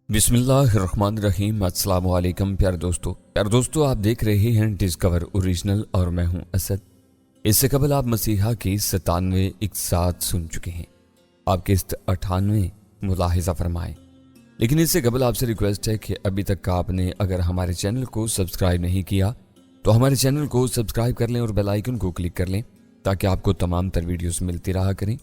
बिस्मिल्लाहिर्रहमानिर्रहीम। अस्सलाम वालेकुम प्यारे दोस्तों आप देख रहे हैं डिस्कवर ओरिजिनल और मैं हूं असद। इससे कबल आप मसीहा की 97 इकसात सुन चुके हैं। आप किस्त 98 मुलाहिजा फरमाएं। लेकिन इससे कबल आपसे रिक्वेस्ट है कि अभी तक आपने अगर हमारे चैनल को सब्सक्राइब नहीं किया तो हमारे चैनल को सब्सक्राइब कर लें और बेल आइकन को क्लिक कर लें ताकि आपको तमाम तर वीडियोस मिलती रहा करें।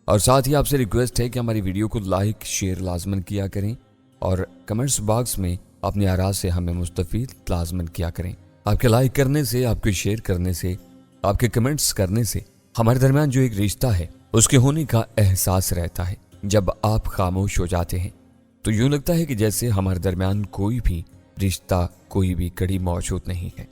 और साथ ही आपसे रिक्वेस्ट है कि हमारी वीडियो को लाइक शेयर लाजमन किया करें और कमेंट्स बॉक्स में अपनी आरा से हमें मुस्तफीद लाजमन किया करें। आपके लाइक करने से, आपके शेयर करने से, आपके कमेंट्स करने से हमारे दरमियान जो एक रिश्ता है उसके होने का एहसास रहता है। जब आप खामोश हो जाते हैं तो यूं लगता है कि जैसे हमारे दरमियान कोई भी रिश्ता, कोई भी कड़ी मौजूद नहीं है।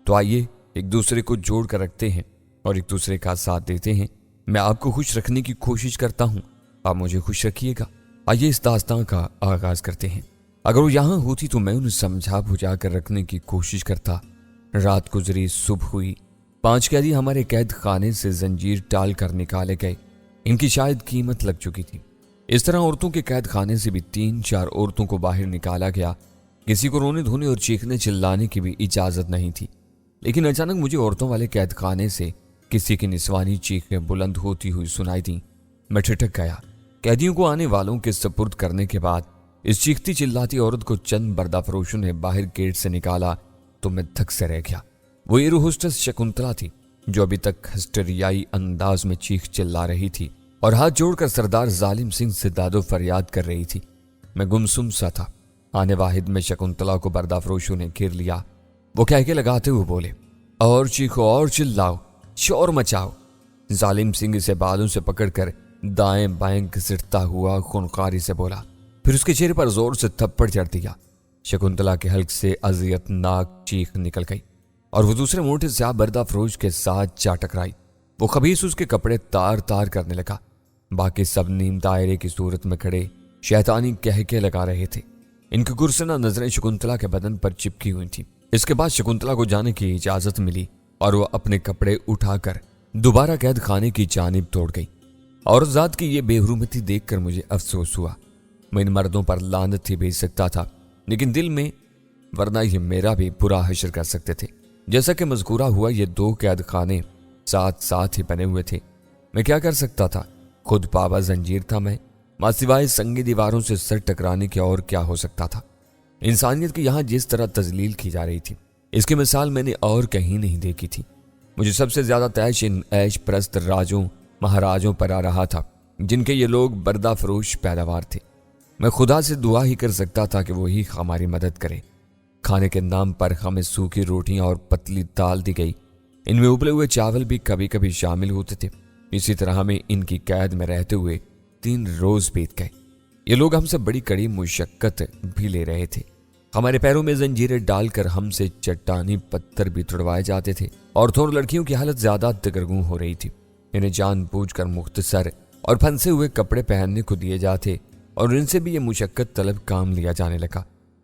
तो आइए एक दूसरे को जोड़ कर रखते हैं और एक दूसरे का साथ देते हैं। मैं आपको खुश रखने की कोशिश करता हूँ, आप मुझे खुश रखिएगा। आइए इस दास्तां का आगाज करते हैं। अगर वो यहाँ होती तो मैं उन्हें समझा बुझा कर रखने की कोशिश करता। रात गुजरी, सुबह हुई, 5 कैदी हमारे कैद खाने से जंजीर टाल कर निकाले गए। इनकी शायद कीमत लग चुकी थी। इस तरह औरतों के कैद खाने से भी 3-4 औरतों को बाहर निकाला गया। किसी को रोने धोने और चीखने चिल्लाने की भी इजाजत नहीं थी। लेकिन अचानक मुझे औरतों वाले कैद खाने से किसी की निस्वानी चीखें बुलंद होती हुई सुनाई दी। मैं ठिठक गया। कैदियों को आने वालों के सपुर्द करने के बाद इस चीखती चिल्लाती औरत को चंद बर्दाफरोशों ने बाहर गेट से निकाला तो मैं धक से रह गया। वो एयर होस्टेस शकुंतला थी जो अभी तक हिस्टेरियाई अंदाज में चीख चिल्ला रही थी और हाथ जोड़कर सरदार जालिम सिंह से दादो फरियाद कर रही थी। मैं गुमसुम सा था। आने वाहिद में शकुंतला को बर्दाफरोशों ने घेर लिया। वो कहके लगाते हुए बोले, और चीखो और चिल्लाओ, शोर मचाओ। जालिम सिंह इसे बालों से पकड़कर दाएं बाएं घसीटता हुआ खूनखारी से बोला, फिर उसके चेहरे पर जोर से थप्पड़ जड़ दिया। शकुंतला के हल्क से अजियतनाक चीख निकल गई और वो दूसरे मोटे स्याह बर्दाफरोश के साथ जा टकराई। वो खबीस उसके कपड़े तार तार करने लगा। बाकी सब नीम दायरे की सूरत में खड़े शैतानी कहके लगा रहे थे। इनकी गुरसना नजरें शकुंतला के बदन पर चिपकी हुई थी। इसके बाद शकुंतला को जाने की इजाजत मिली और वो अपने कपड़े उठाकर दोबारा कैद खाने की जानिब दौड़ गई। औरत जात की ये बेहुरमती देखकर मुझे अफसोस हुआ। मैं इन मर्दों पर लानत ही भेज सकता था लेकिन दिल में, वरना ये मेरा भी बुरा हशर कर सकते थे। जैसा कि मज़कूरा हुआ, ये 2 कैद खाने साथ साथ ही बने हुए थे। मैं क्या कर सकता था? खुद पावा जंजीर था मैं। सिवाय संगी दीवारों से सर टकराने के और क्या हो सकता था? इंसानियत की यहाँ जिस तरह तजलील की जा रही थी इसकी मिसाल मैंने और कहीं नहीं देखी थी। मुझे सबसे ज्यादा तैश इन ऐश परस्त राजों महाराजों पर आ रहा था जिनके ये लोग बर्दाफरोश पैदावार थे। मैं खुदा से दुआ ही कर सकता था कि वो ही हमारी मदद करे। खाने के नाम पर हमें सूखी रोटियां और पतली दाल दी गई। इनमें उबले हुए चावल भी कभी कभी शामिल होते थे। इसी तरह हमें इनकी कैद में रहते हुए 3 रोज बीत गए। ये लोग हमसे बड़ी कड़ी मुशक्कत भी ले रहे थे। हमारे पैरों में जंजीरें डालकर हमसे चट्टानी पत्थर भी तुड़वाए जाते थे। औरतों और लड़कियों की हालत ज्यादा दगरगूं हो रही थी। इन्हें जानबूझकर मुख्तसर और फंसे हुए कपड़े पहनने को दिए जाते और इनसे भी ये मुशक्कत तलब काम लिया जाने लगा।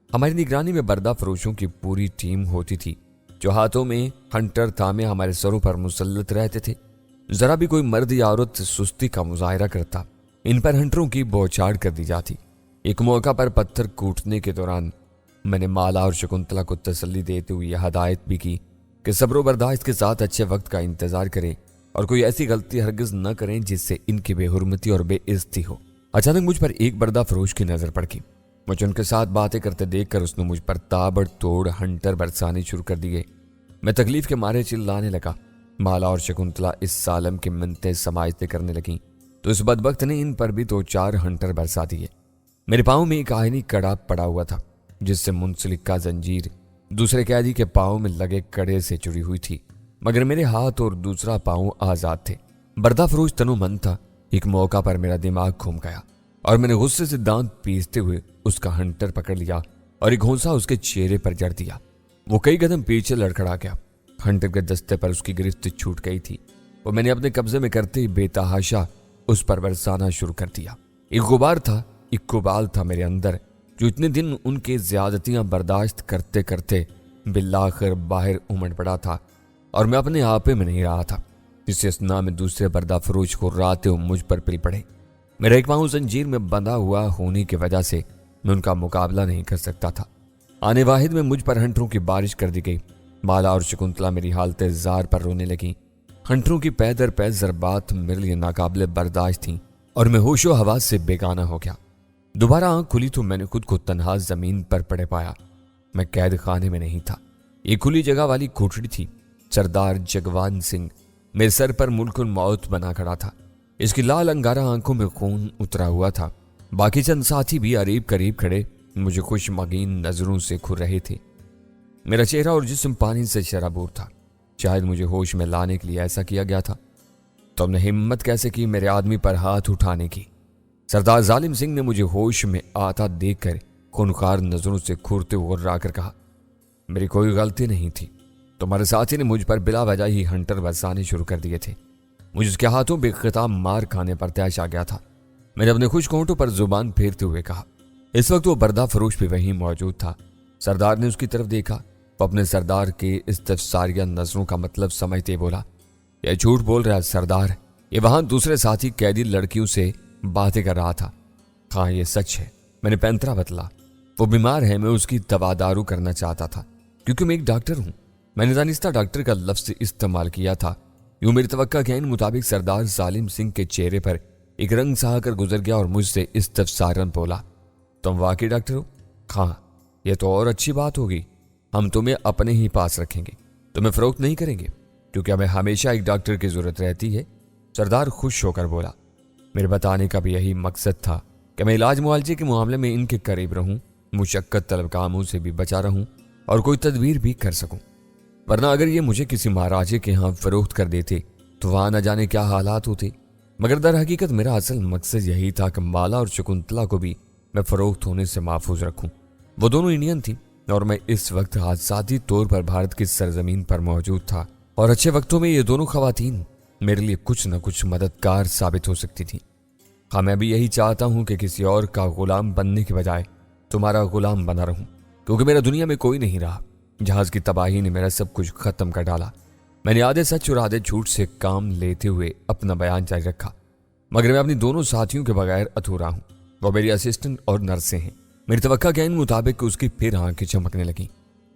हमारी निगरानी में बर्दाफरोशों की पूरी टीम होती थी जो हाथों में हंटर थामे हमारे सरों पर मुसल्लत रहते थे। जरा भी कोई मर्द या औरत सुस्ती का मुजाहरा करता, इन पर हंटरों की बौछार कर दी जाती। एक मौका पर पत्थर कूटने के दौरान मैंने माला और शकुंतला को तसल्ली देते हुए यह हदायत भी की कि सब्र बर्दाश्त के साथ अच्छे वक्त का इंतजार करें और कोई ऐसी गलती हरगिज न करें जिससे इनकी बेहुरमती और बेइज्जती हो। अचानक मुझ पर एक बर्दाफरोश की नजर पड़ गई। मुझे उनके साथ बातें करते देखकर उसने मुझ पर ताबड़तोड़ हंटर बरसाने शुरू कर दिए। मैं तकलीफ के मारे चिल्लाने लगा। माला और शकुंतला इस सालम की मिन्नतें समाजते करने लगी तो इस बदबख्त ने इन पर भी 2-4 हंटर बरसा दिए। मेरे पाँव में एक आयनी कड़ा पड़ा हुआ था जिससे मुंसलिक का जंजीर दूसरे कैदी के पाँव में लगे कड़े से जुड़ी हुई थी, मगर मेरे हाथ और दूसरा पाँव आजाद थे। बर्दाफरोश तनोमन था। एक मौका पर मेरा दिमाग घूम गया और मैंने गुस्से से दांत पीसते हुए उसका हंटर पकड़ लिया और एक घोंसा उसके चेहरे पर जड़ दिया। वो कई कदम पीछे लड़खड़ा गया। हंटर के दस्ते पर उसकी गिरफ्त छूट गई थी। वो मैंने अपने कब्जे में करते ही बेतहाशा उस पर बरसाना शुरू कर दिया। एक गुबार था, एक गुबाल था मेरे अंदर जो इतने दिन उनके ज्यादतियां बर्दाश्त करते करते बिल्लाखिर बाहर उमड़ पड़ा था और मैं अपने आपे में नहीं रहा था। इस असना में दूसरे बर्दाफरोश को राते मुझ पर पिल पड़े। मेरा एक पाँव जंजीर में बंधा हुआ होने की वजह से میں ان کا مقابلہ نہیں کر سکتا تھا۔ آنے واحد میں مجھ پر ہنٹروں کی بارش کر دی گئی۔ مالا اور شکنتلا میری حالت زار پر رونے لگیں۔ ہنٹروں کی پے در پے ضربات میرے لیے ناقابل برداشت تھیں اور میں ہوش و حواس سے بیگانہ ہو گیا۔ دوبارہ آنکھ کھلی تو میں نے خود کو تنہا زمین پر پڑے پایا۔ میں قید خانے میں نہیں تھا، یہ کھلی جگہ والی کوٹڑی تھی۔ سردار جگوان سنگھ میرے سر پر ملک الموت بنا کھڑا تھا۔ اس کی لال انگارہ آنکھوں میں خون اترا ہوا تھا۔ باقی چند ساتھی بھی قریب قریب کھڑے مجھے خوش مگین نظروں سے کھر رہے تھے۔ میرا چہرہ اور جسم پانی سے شرابور تھا۔ شاید مجھے ہوش میں لانے کے لیے ایسا کیا گیا تھا۔ تم نے ہمت کیسے کی میرے آدمی پر ہاتھ اٹھانے کی؟ سردار ظالم سنگھ نے مجھے ہوش میں آتا دیکھ کر خونخوار نظروں سے کھرتے غرا کر کہا، میری کوئی غلطی نہیں تھی، تمہارے ساتھی نے مجھ پر بلا وجہ ہی ہنٹر برسانے شروع کر دیے تھے۔ مجھے اس کے ہاتھوں بے خطاب مار کھانے پر تیش آ گیا تھا۔ میں نے اپنے خشک ہونٹوں پر زبان پھیرتے ہوئے کہا۔ اس وقت وہ بردہ فروش بھی وہیں موجود تھا۔ سردار نے اس کی طرف دیکھا، وہ اپنے سردار کے استفساریہ نظروں کا مطلب سمجھتے بولا، یہ جھوٹ بول رہا ہے سردار۔ یہ وہاں دوسرے ساتھی قیدی لڑکیوں سے باتیں کر رہا تھا۔ ہاں یہ سچ ہے، میں نے پینترا بتلا۔ وہ بیمار ہے، میں اس کی دوا دارو کرنا چاہتا تھا کیونکہ میں ایک ڈاکٹر ہوں۔ میں نے دانستہ ڈاکٹر کا لفظ استعمال کیا تھا۔ یوں میری توقع کے مطابق سردار ظالم سنگھ کے چہرے پر ایک رنگ سا کر گزر گیا اور مجھ سے استفسارن بولا، تم واقعی ڈاکٹر ہو؟ ہاں، یہ تو اور اچھی بات ہوگی، ہم تمہیں اپنے ہی پاس رکھیں گے، تمہیں فروخت نہیں کریں گے کیونکہ ہمیں ہمیشہ ایک ڈاکٹر کی ضرورت رہتی ہے۔ سردار خوش ہو کر بولا۔ میرے بتانے کا بھی یہی مقصد تھا کہ میں علاج معالجے کے معاملے میں ان کے قریب رہوں، مشقت طلب کاموں سے بھی بچا رہوں اور کوئی تدبیر بھی کر سکوں، ورنہ اگر یہ مجھے کسی مہاراجے کے ہاں فروخت کر دیتے تو وہاں نہ جانے کیا حالات ہوتے۔ مگر در حقیقت میرا اصل مقصد یہی تھا کہ مالا اور شکنتلا کو بھی میں فروخت ہونے سے محفوظ رکھوں۔ وہ دونوں انڈین تھیں اور میں اس وقت حادثاتی طور پر بھارت کی سرزمین پر موجود تھا، اور اچھے وقتوں میں یہ دونوں خواتین میرے لیے کچھ نہ کچھ مددگار ثابت ہو سکتی تھیں۔ ہاں، میں بھی یہی چاہتا ہوں کہ کسی اور کا غلام بننے کے بجائے تمہارا غلام بنا رہوں، کیونکہ میرا دنیا میں کوئی نہیں رہا۔ جہاز کی تباہی نے میرا سب کچھ ختم کر ڈالا۔ میں نے آدھے سچ اور آدھے جھوٹ سے کام لیتے ہوئے اپنا بیان جاری رکھا، مگر میں اپنی دونوں ساتھیوں کے بغیر ادھورا ہوں۔ وہ میری اسسٹنٹ اور نرسیں ہیں۔ میری توقع کے مطابق اس کی پھر آنکھیں چمکنے لگیں۔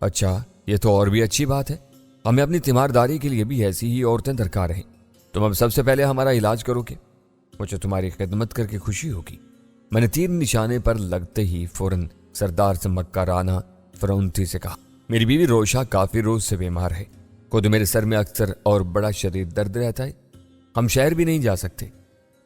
اچھا، یہ تو اور بھی اچھی بات ہے، ہمیں اپنی تیمارداری کے لیے بھی ایسی ہی عورتیں درکار ہیں۔ تم اب سب سے پہلے ہمارا علاج کرو گے، مجھے تمہاری خدمت کر کے خوشی ہوگی۔ میں نے تیر نشانے پر لگتے ہی فوراً سردار سے مکارانہ فرونتی سے کہا، میری بیوی روشا کافی روز سے بیمار ہے، خود میرے سر میں اکثر اور بڑا شدید درد رہتا ہے، ہم شہر بھی نہیں جا سکتے۔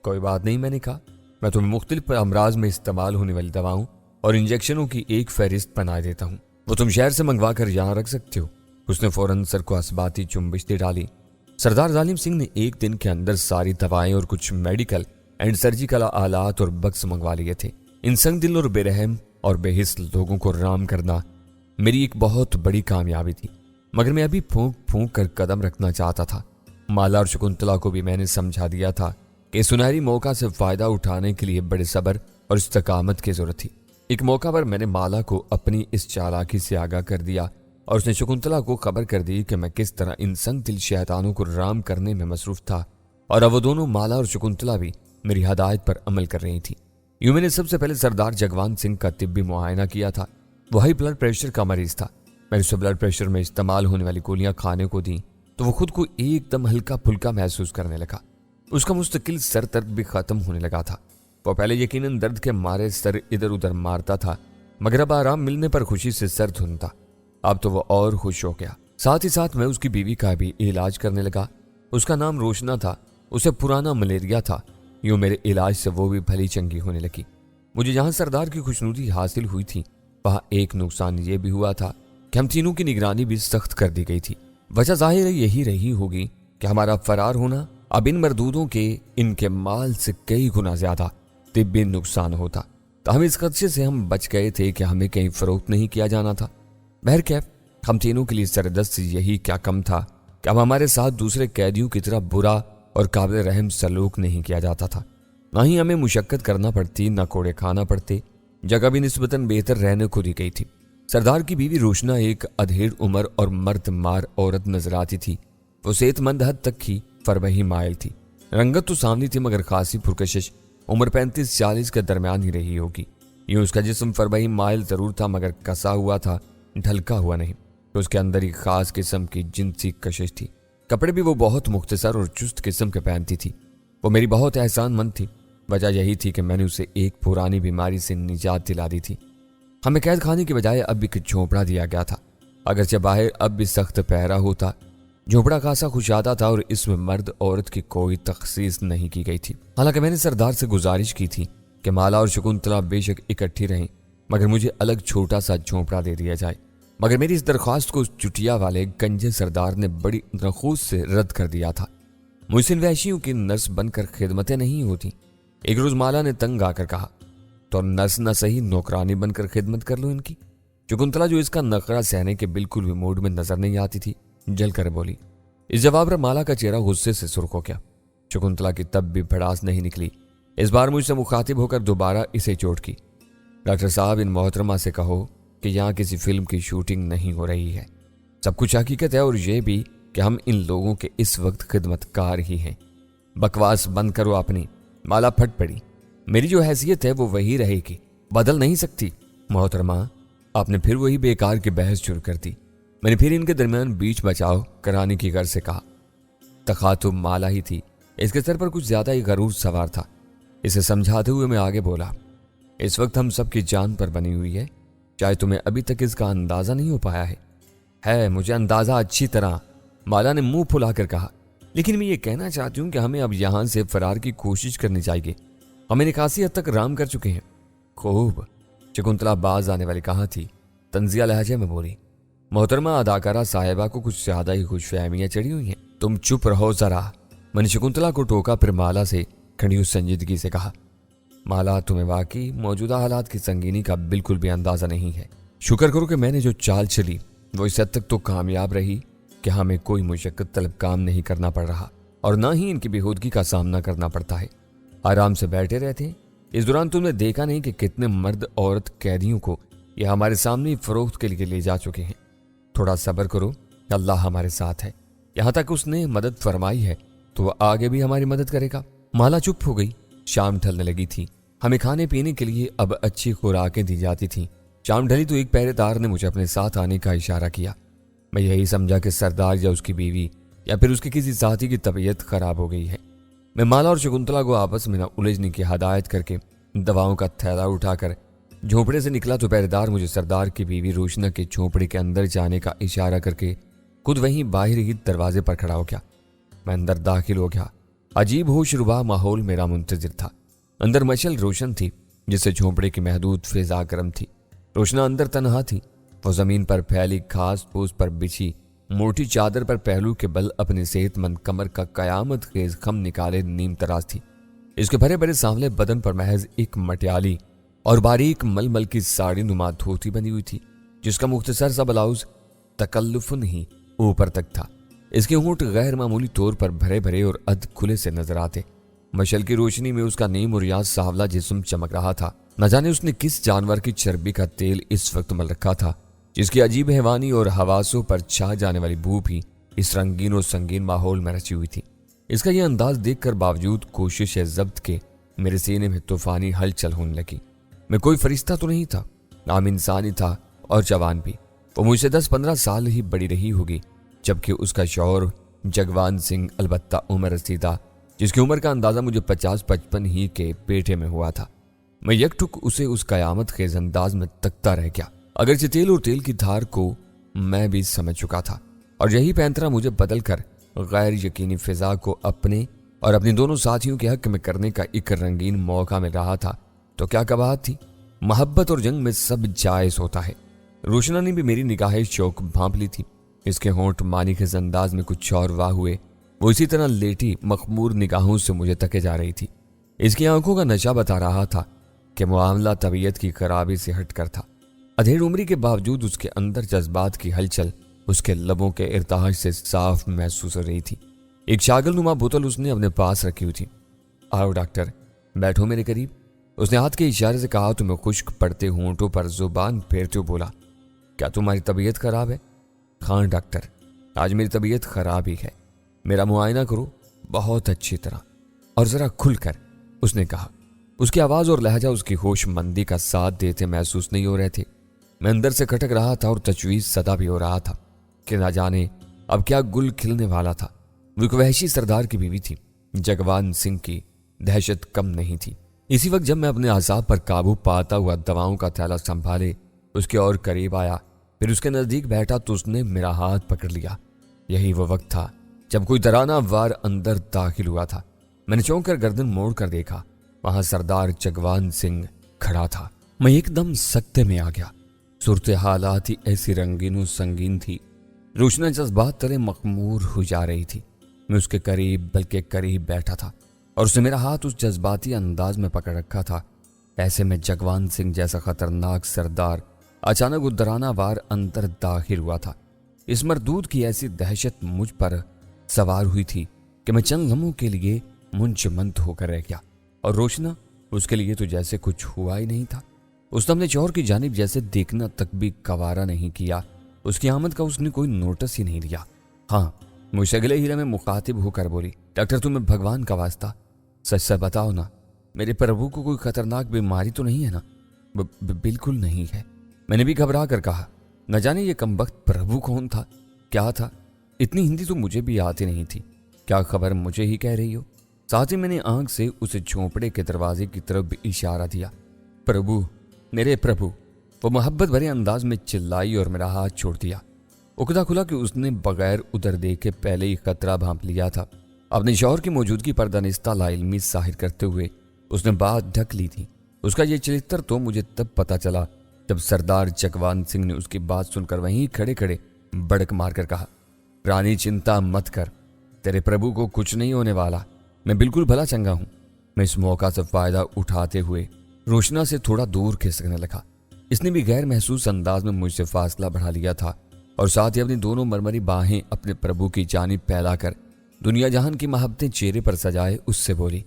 کوئی بات نہیں، میں نے کہا، میں تمہیں مختلف امراض میں استعمال ہونے والی دواؤں اور انجیکشنوں کی ایک فہرست بنا دیتا ہوں، وہ تم شہر سے منگوا کر یہاں رکھ سکتے ہو۔ اس نے فوراً سر کو اسباتی چنبش دے ڈالی۔ سردار ظالم سنگھ نے ایک دن کے اندر ساری دوائیں اور کچھ میڈیکل اینڈ سرجیکل آلات اور بکس منگوا لیے تھے۔ ان سنگ دل اور بے رحم اور بے حس لوگوں کو رام کرنا میری ایک بہت بڑی کامیابی تھی، مگر میں ابھی پھونک پھونک کر قدم رکھنا چاہتا تھا۔ مالا اور شکنتلا کو بھی میں نے سمجھا دیا تھا کہ سنہری موقع سے فائدہ اٹھانے کے لیے بڑے صبر اور استقامت کی ضرورت تھی۔ ایک موقع پر میں نے مالا کو اپنی اس چالاکی سے آگاہ کر دیا اور اس نے شکنتلا کو خبر کر دی کہ میں کس طرح ان سنگ دل شیطانوں کو رام کرنے میں مصروف تھا، اور اب وہ دونوں مالا اور شکنتلا بھی میری ہدایت پر عمل کر رہی تھی۔ یوں میں نے سب سے پہلے سردار جگوان سنگھ کا طبی معائنہ کیا تھا۔ وہ ہائی بلڈ پریشر کا مریض تھا۔ میں نے اسے بلڈ پریشر میں استعمال ہونے والی گولیاں کھانے کو دیں تو وہ خود کو ایک دم ہلکا پھلکا محسوس کرنے لگا۔ اس کا مستقل سر درد بھی ختم ہونے لگا تھا۔ وہ پہلے یقیناً درد کے مارے سر ادھر ادھر مارتا تھا، مگر اب آرام ملنے پر خوشی سے سر دھنتا۔ اب تو وہ اور خوش ہو گیا۔ ساتھ ہی ساتھ میں اس کی بیوی کا بھی علاج کرنے لگا۔ اس کا نام روشنا تھا، اسے پرانا ملیریا تھا۔ یوں میرے علاج سے وہ بھی بھلی چنگی ہونے لگی۔ مجھے جہاں سردار کی خوشنودی حاصل ہوئی تھی وہاں ایک نقصان یہ بھی ہوا تھا کہ ہم تینوں کی نگرانی بھی سخت کر دی گئی تھی۔ وجہ ظاہر یہی رہی ہوگی کہ ہمارا فرار ہونا اب ان مردودوں کے ان کے مال سے کئی گنا زیادہ طبی نقصان ہوتا، تو ہم اس خدشے سے ہم بچ گئے تھے کہ ہمیں کہیں فروخت نہیں کیا جانا تھا۔ بہرکیف ہم تینوں کے لیے سردست یہی کیا کم تھا کہ اب ہمارے ساتھ دوسرے قیدیوں کی طرح برا اور قابل رحم سلوک نہیں کیا جاتا تھا، نہ ہی ہمیں مشقت کرنا پڑتی، نہ کوڑے کھانا پڑتے، جگہ بھی نسبتاً بہتر رہنے کو دی گئی تھی۔ سردار کی بیوی روشنا ایک ادھیڑ عمر اور مرد مار عورت نظر آتی تھی۔ وہ صحت مند حد تک ہی فربہی مائل تھی، رنگت تو سامنی تھی مگر خاصی پرکشش، عمر 35-40 کے درمیان ہی رہی ہوگی۔ यूं उसका जिस्म फरबही माइल जरूर था मगर कसा हुआ था, ढलका हुआ नहीं। तो उसके अंदर एक खास किस्म की जिनसी कशिश थी। कपड़े भी वो बहुत मुख्तसर और चुस्त किस्म के पहनती थी। वो मेरी बहुत एहसानमंद थी। वजह यही थी कि मैंने उसे एक पुरानी बीमारी से निजात दिला दी थी। हमें कैद खाने की बजाय अब एक झोंपड़ा दिया गया था। अगरचे बाहर अब भी सख्त पहरा होता, झोंपड़ा खासा खुशादा था और इसमें मर्द औरत की कोई तखसीस नहीं की गई थी। हालांकि मैंने सरदार से गुजारिश की थी कि माला और शकुंतला बेशक इकट्ठी रहें मगर मुझे अलग छोटा सा झोंपड़ा दे दिया जाए। मगर मेरी इस दरख्वास्त को उस चुटिया वाले गंजे सरदार ने बड़ी नखूस से रद्द कर दिया था। मुझसे वैशियों की नर्स बनकर खिदमतें नहीं होती। एक रोज माला ने तंग आकर कहा, तो नर्स न सही नौकरानी बनकर खिदमत कर लो इनकी। शकुंतला जो इसका नखरा सहने के बिल्कुल भी मूड में नजर नहीं आती थी, जल कर बोली। इस जवाब पर माला का चेहरा गुस्से से सुर्ख हो गया। शकुंतला की तब भी भड़ास नहीं निकली। इस बार मुझसे मुखातिब होकर दोबारा इसे चोट की। डॉक्टर साहब, इन मोहतरमा से कहो कि यहाँ किसी फिल्म की शूटिंग नहीं हो रही है। सब कुछ हकीकत है और ये भी कि हम इन लोगों के इस वक्त खिदमतकार ही हैं। बकवास बंद करो अपनी। माला फट पड़ी। मेरी जो हैसियत है वो वही रहेगी, बदल नहीं सकती। मोहतरमा, आपने फिर वही बेकार की बहस शुरू कर दी। मैंने फिर इनके दरमियान बीच बचाव कराने की गर्ज से कहा। तखातुब माला ही थी। इसके सर पर कुछ ज्यादा ही गरूर सवार था। इसे समझाते हुए मैं आगे बोला, इस वक्त हम सबकी जान पर बनी हुई है। चाहे तुम्हें अभी तक इसका अंदाजा नहीं हो पाया है मुझे अंदाजा अच्छी तरह। माला ने मुंह फुलाकर कहा, लेकिन मैं ये कहना चाहती हूँ कि हमें अब यहां से फरार की कोशिश करनी चाहिए। हम एक खासी हद तक राम कर चुके हैं। खूब, शकुंतला बाज आने वाली कहाँ थी, तंजिया लहजे में बोली। मोहतरमा अदाकारा साहिबा को कुछ ज्यादा ही खुशफहमियां चढ़ी हुई हैं। तुम चुप रहो जरा। मैंने शकुंतला को टोका, फिर माला से खड़ी संजीदगी से कहा, माला, तुम्हें वाकई मौजूदा हालात की संगीनी का बिल्कुल भी अंदाजा नहीं है। शुक्र करो कि मैंने जो चाल चली वो इस हद तक तो कामयाब रही कि हमें कोई मुशक्कत तलब काम नहीं करना पड़ रहा और ना ही इनकी बेहूदगी का सामना करना पड़ता है। आराम से बैठे रहते हैं। इस दौरान तुमने देखा नहीं कि कितने मर्द औरत कैदियों को ये हमारे सामने फरोख्त के लिए ले जा चुके हैं। थोड़ा सब्र करो, अल्लाह हमारे साथ है। यहां तक उसने मदद फरमाई है तो वह आगे भी हमारी मदद करेगा। माला चुप हो गई। शाम ढलने लगी थी। हमें खाने पीने के लिए अब अच्छी खुराकें दी जाती थीं। शाम ढली तो एक पहरेदार ने मुझे अपने साथ आने का इशारा किया। मैं यही समझा कि सरदार या उसकी बीवी या फिर उसके किसी साथी की तबीयत खराब हो गई है। मैं माला और शकुंतला को आपस में न उलझने की हदायत करके दवाओं का थैला उठाकर झोंपड़े से निकला तो पहरेदार मुझे सरदार की बीवी रोशना के झोंपड़े के अंदर जाने का इशारा करके खुद वहीं बाहर ही दरवाजे पर खड़ा हो गया। मैं अंदर दाखिल हो गया। अजीब होशरुबा माहौल मेरा मुंतजिर था। अंदर मशल रोशन थी जिससे झोंपड़े की महदूद फिजा गर्म थी। रोशना अंदर तनहा थी। वो जमीन पर फैली घास फूस पर बिछी मोटी चादर पर पहलू के बल अपनी सेहतमंद कमर का कयामत खेज खम निकाले नीम तराज थी। इसके भरे भरे सांवले बदन पर महज एक मटियाली और बारीक मलमल की साड़ी नुमा धोती बनी हुई थी जिसका मुख्तसर सा ब्लाउज तकल्लुफन ही ऊपर तक था। इसके होंठ गैर मामूली तौर पर भरे भरे और अध खुले से नजर आते। मशल की रोशनी में उसका नीम और याद सावला जिस्म चमक रहा था। न जाने उसने किस जानवर की चर्बी का तेल इस वक्त मल रखा था जिसकी अजीब हैवानी और हवासों पर छा जाने वाली बू भी इस रंगीन और संगीन माहौल में रची हुई थी। इसका यह अंदाज देखकर बावजूद कोशिश जब्त के मेरे सीने में तूफानी हलचल होने लगी। मैं कोई फरिश्ता तो नहीं था, आम इंसान ही था और जवान भी। वो मुझसे 10-15 साल ही बड़ी रही होगी जबकि उसका शौहर जगवान सिंह अलबत्ता उम्र रसीदा जिसकी उम्र का अंदाजा मुझे 50-55 ही के पेटे में हुआ था। मैं यकटुक उसे उस कयामत खेज अंदाज में तकता रह गया। अगरचे तेल और तेल की धार को मैं भी समझ चुका था और यही पैंतरा मुझे बदल कर गैर यकीनी फिजा को अपने और अपने दोनों साथियों के हक में करने का एक रंगीन मौका मिल रहा था। तो क्या कबाहत थी। मोहब्बत और जंग में सब जायज होता है। रोशना ने भी मेरी निगाहें शौक भांप ली थी। इसके होंठ मानी के अंदाज में कुछ और वाह हुए। वो इसी तरह लेटी मखमूर निगाहों से मुझे तके जा रही थी। इसकी आंखों का नशा बता रहा था कि मामला तबीयत की खराबी से हटकर था। अधेड़ उम्री के बावजूद उसके अंदर जज्बात की हलचल उसके लबों के इर्ताज से साफ महसूस हो रही थी। एक शागल नुमा बोतल उसने अपने पास रखी हुई थी। आओ डॉक्टर, बैठो मेरे करीब। उसने हाथ के इशारे से कहा तो मैं खुश्क पड़ते होंठों पर जुबान फेरते हुए बोला, क्या तुम्हारी तबीयत खराब है? हाँ डॉक्टर, आज मेरी तबीयत खराब ही है। मेरा मुआयना करो बहुत अच्छी तरह और जरा खुलकर। उसने कहा, اس کی آواز اور لہجہ اس کی ہوش مندی کا ساتھ دیتے محسوس نہیں ہو رہے تھے۔ میں اندر سے کھٹک رہا تھا اور تجویز صدا بھی ہو رہا تھا کہ نہ جانے اب کیا گل کھلنے والا تھا۔ وہ ایک وحشی سردار کی بیوی تھی۔ جگوان سنگھ کی دہشت کم نہیں تھی۔ اسی وقت جب میں اپنے اعصاب پر قابو پاتا ہوا دواؤں کا تھیلا سنبھالے اس کے اور قریب آیا، پھر اس کے نزدیک بیٹھا تو اس نے میرا ہاتھ پکڑ لیا۔ یہی وہ وقت تھا جب کوئی ترانہ وار اندر داخل ہوا تھا۔ میں نے چونک کر گردن موڑ کر دیکھا، وہاں سردار جگوان سنگھ کھڑا تھا۔ میں ایک دم سکتے میں آ گیا۔ صورتحالات ہی ایسی رنگین و سنگین تھی، روشنا جذبات تلے مخمور ہو جا رہی تھی۔ میں اس کے قریب بلکہ قریب بیٹھا تھا اور اس نے میرا ہاتھ اس جذباتی انداز میں پکڑ رکھا تھا۔ ایسے میں جگوان سنگھ جیسا خطرناک سردار اچانک ادرانہ وار اندر داخل ہوا تھا۔ اس مردود کی ایسی دہشت مجھ پر سوار ہوئی تھی کہ میں چند لمحوں کے لیے منجمد ہو کر رہ گیا، اور روشنا اس کے لیے تو جیسے کچھ ہوا ہی نہیں تھا۔ اس نے اپنے شوہر کی جانب جیسے دیکھنا تک بھی گوارا نہیں کیا۔ اس کی آمد کا اس نے کوئی نوٹس ہی نہیں لیا۔ ہاں، مجھ سے اگلے ہیرے میں مخاطب ہو کر بولی، ڈاکٹر تمہیں بھگوان کا واسطہ سچ سے بتاؤ نا، میرے پربھو کو کوئی خطرناک بیماری تو نہیں ہے نا؟ بالکل نہیں ہے، میں نے بھی گھبرا کر کہا۔ نہ جانے یہ کمبخت پربھو کون تھا، کیا تھا؟ اتنی ہندی تو مجھے بھی آتی نہیں تھی۔ کیا خبر مجھے ہی کہہ رہی ہو؟ ساتھ ہی میں نے آنکھ سے اسے جھونپڑے کے دروازے کی طرف بھی اشارہ دیا۔ پربھو، میرے پربھو، وہ محبت بھرے انداز میں چلائی اور میرا ہاتھ چھوڑ دیا۔ اکدا کھلا کہ اس نے بغیر ادھر دیکھے پہلے ہی خطرہ بھانپ لیا تھا۔ اپنے شوہر کی موجودگی پر دانستہ لا علمی ظاہر کرتے ہوئے اس نے بات ڈھک لی تھی۔ اس کا یہ چرتر تو مجھے تب پتا چلا جب سردار جگوان سنگھ نے اس کی بات سن کر وہیں کھڑے کھڑے بڑک مار کر کہا، رانی چنتا مت کر، تیرے پربھو کو کچھ نہیں ہونے والا، میں بالکل بھلا چنگا ہوں۔ میں اس موقع سے فائدہ اٹھاتے ہوئے روشنا سے تھوڑا دور کھسکنے لگا۔ اس نے بھی غیر محسوس انداز میں مجھ سے فاصلہ بڑھا لیا تھا اور ساتھ ہی اپنی دونوں مرمری باہیں اپنے پربھو کی جانب پھیلا کر دنیا جہان کی محبتیں چہرے پر سجائے اس سے بولی،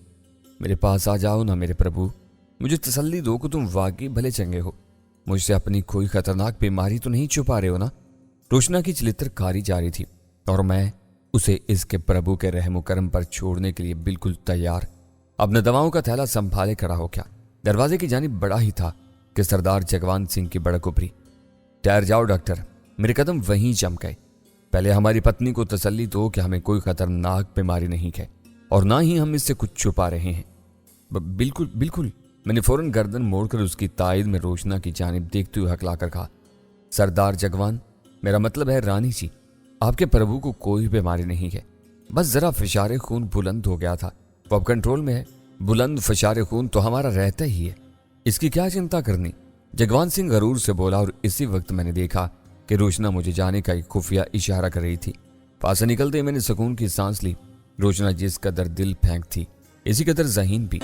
میرے پاس آ جاؤ نا میرے پربھو، مجھے تسلی دو کہ تم واقعی بھلے چنگے ہو، مجھ سے اپنی کوئی خطرناک بیماری تو نہیں چھپا رہے ہو نا؟ روشنا کی چلتر کاری جاری تھی اور میں اسے اس کے پربھو کے رحم و کرم پر چھوڑنے کے لیے بالکل تیار اپنے دواؤں کا تھیلا سنبھالے کھڑا ہو گیا۔ دروازے کی جانب بڑا ہی تھا کہ سردار جگوان سنگھ کی بڑک ابھری۔ ٹھہر جاؤ ڈاکٹر، میرے قدم وہیں جم گئے۔ پہلے ہماری پتنی کو تسلی دو کہ ہمیں کوئی خطرناک بیماری نہیں ہے اور نہ ہی ہم اس سے کچھ چھپا رہے ہیں۔ بالکل بالکل، میں نے فوراً گردن موڑ کر اس کی تائید میں روشنا کی جانب دیکھتے ہوئے ہکلا کر کہا، سردار جگوان، میرا مطلب ہے رانی جی، آپ کے پربھو کو کوئی بیماری نہیں ہے، بس ذرا فشار خون بلند ہو گیا تھا، وہ اب کنٹرول میں ہے۔ بلند فشار خون تو ہمارا رہتا ہی ہے، اس کی کیا چنتا کرنی؟ جگوان سنگھ غرور سے بولا، اور اسی وقت میں نے دیکھا کہ روشنا مجھے جانے کا ایک خفیہ اشارہ کر رہی تھی۔ پاس سے نکلتے میں نے سکون کی سانس لی۔ روشنا جس قدر دل پھینک تھی، اسی قدر ذہین بھی۔